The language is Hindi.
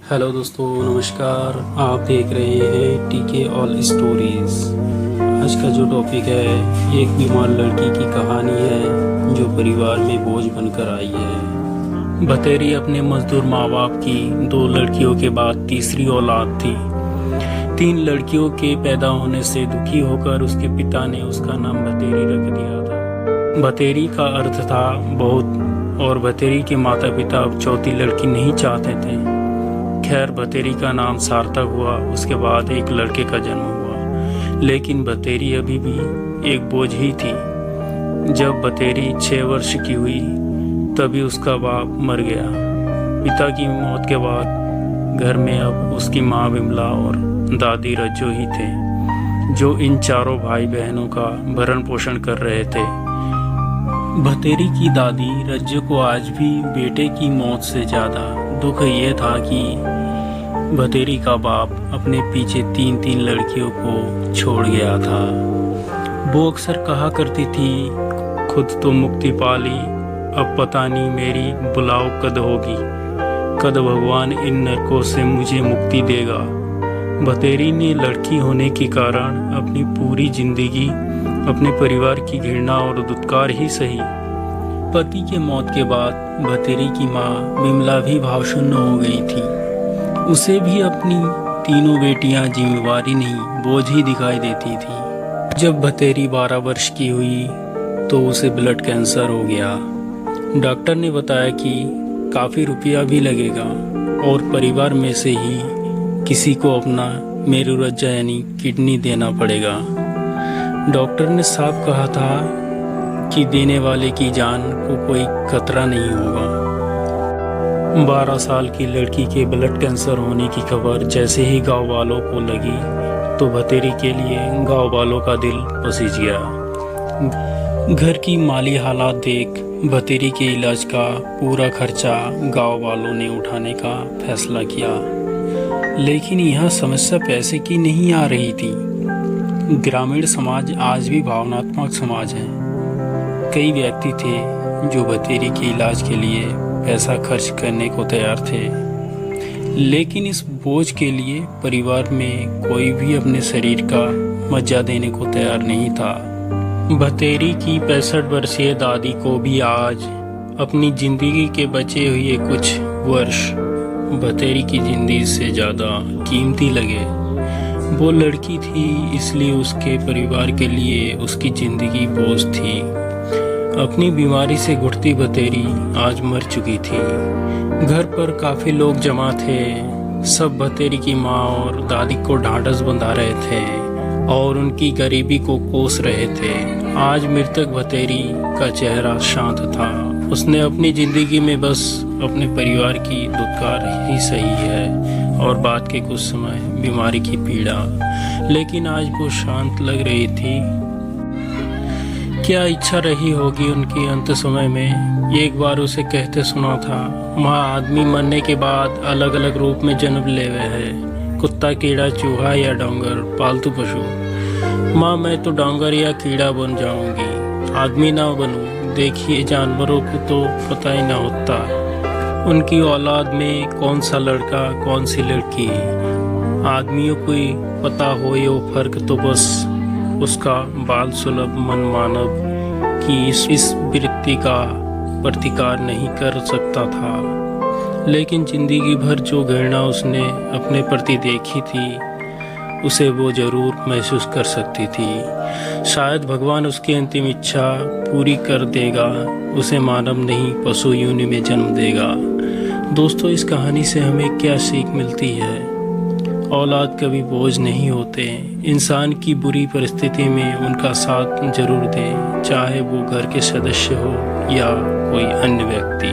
हेलो दोस्तों, नमस्कार। आप देख रहे हैं टीके ऑल स्टोरीज। आज का जो टॉपिक है, एक बीमार लड़की की कहानी है जो परिवार में बोझ बनकर आई है। बतेरी अपने मजदूर माँ बाप की 2 लड़कियों के बाद तीसरी औलाद थी। 3 लड़कियों के पैदा होने से दुखी होकर उसके पिता ने उसका नाम बतेरी रख दिया था। बतेरी का अर्थ था बहुत, और बतेरी के माता पिता अब चौथी लड़की नहीं चाहते थे। खैर, बतेरी का नाम सार्थक हुआ। उसके बाद एक लड़के का जन्म हुआ, लेकिन बतेरी अभी भी एक बोझ ही थी। जब बतेरी 6 वर्ष की हुई तभी उसका बाप मर गया। पिता की मौत के बाद घर में अब उसकी माँ विमला और दादी रज्जो ही थे, जो इन चारों भाई बहनों का भरण पोषण कर रहे थे। बतेरी की दादी रज्जो को आज भी बेटे की मौत से ज़्यादा दुख ये था कि बतेरी का बाप अपने पीछे 3 लड़कियों को छोड़ गया था। वो अक्सर कहा करती थी, खुद तो मुक्ति पाली, अब पता नहीं मेरी बुलाओ कद होगी, कद भगवान इन नरकों से मुझे मुक्ति देगा। बतेरी ने लड़की होने के कारण अपनी पूरी जिंदगी अपने परिवार की घृणा और दुत्कार ही सही। पति के मौत के बाद बतेरी की माँ विमला भी भावशून्य हो गई थी। उसे भी अपनी 3 बेटियां जिम्मेवारी नहीं, बोझ ही दिखाई देती थी। जब बतेरी 12 वर्ष की हुई तो उसे ब्लड कैंसर हो गया। डॉक्टर ने बताया कि काफ़ी रुपया भी लगेगा और परिवार में से ही किसी को अपना मेरुरज्जा यानी किडनी देना पड़ेगा। डॉक्टर ने साफ कहा था कि देने वाले की जान को कोई खतरा नहीं होगा। 12 साल की लड़की के ब्लड कैंसर होने की खबर जैसे ही गांव वालों को लगी तो बतेरी के लिए गांव वालों का दिल पसीज गया। घर की माली हालात देख बतेरी के इलाज का पूरा खर्चा गांव वालों ने उठाने का फैसला किया, लेकिन यह समस्या पैसे की नहीं आ रही थी। ग्रामीण समाज आज भी भावनात्मक समाज है। कई व्यक्ति थे जो बतेरी के इलाज के लिए पैसा खर्च करने को तैयार थे, लेकिन इस बोझ के लिए परिवार में कोई भी अपने शरीर का मज्जा देने को तैयार नहीं था। बतेरी की 65 वर्षीय दादी को भी आज अपनी जिंदगी के बचे हुए कुछ वर्ष बतेरी की जिंदगी से ज़्यादा कीमती लगे। वो लड़की थी, इसलिए उसके परिवार के लिए उसकी जिंदगी बोझ थी। अपनी बीमारी से घुटती बतेरी आज मर चुकी थी। घर पर काफ़ी लोग जमा थे। सब बतेरी की माँ और दादी को ढांढस बंधा रहे थे और उनकी गरीबी को कोस रहे थे। आज मृतक बतेरी का चेहरा शांत था। उसने अपनी ज़िंदगी में बस अपने परिवार की दुत्कार ही सही है और बाद के कुछ समय बीमारी की पीड़ा, लेकिन आज वो शांत लग रही थी। क्या इच्छा रही होगी उनकी अंत समय में। एक बार उसे कहते सुना था, माँ आदमी मरने के बाद अलग अलग रूप में जन्म लेवे है, कुत्ता, कीड़ा, चूहा या डोंगर, पालतू पशु। माँ मैं तो डोंगर या कीड़ा बन जाऊंगी, आदमी ना बनूं। देखिए जानवरों को तो पता ही ना होता उनकी औलाद में कौन सा लड़का कौन सी लड़की। आदमियों को पता हो ये फर्क तो बस उसका बाल सुलभ मन मानव की इस वृत्ति का प्रतिकार नहीं कर सकता था। लेकिन जिंदगी भर जो घृणा उसने अपने प्रति देखी थी उसे वो जरूर महसूस कर सकती थी। शायद भगवान उसकी अंतिम इच्छा पूरी कर देगा, उसे मानव नहीं पशु योनि में जन्म देगा। दोस्तों, इस कहानी से हमें क्या सीख मिलती है? औलाद कभी बोझ नहीं होते। इंसान की बुरी परिस्थिति में उनका साथ जरूर दें, चाहे वो घर के सदस्य हो या कोई अन्य व्यक्ति।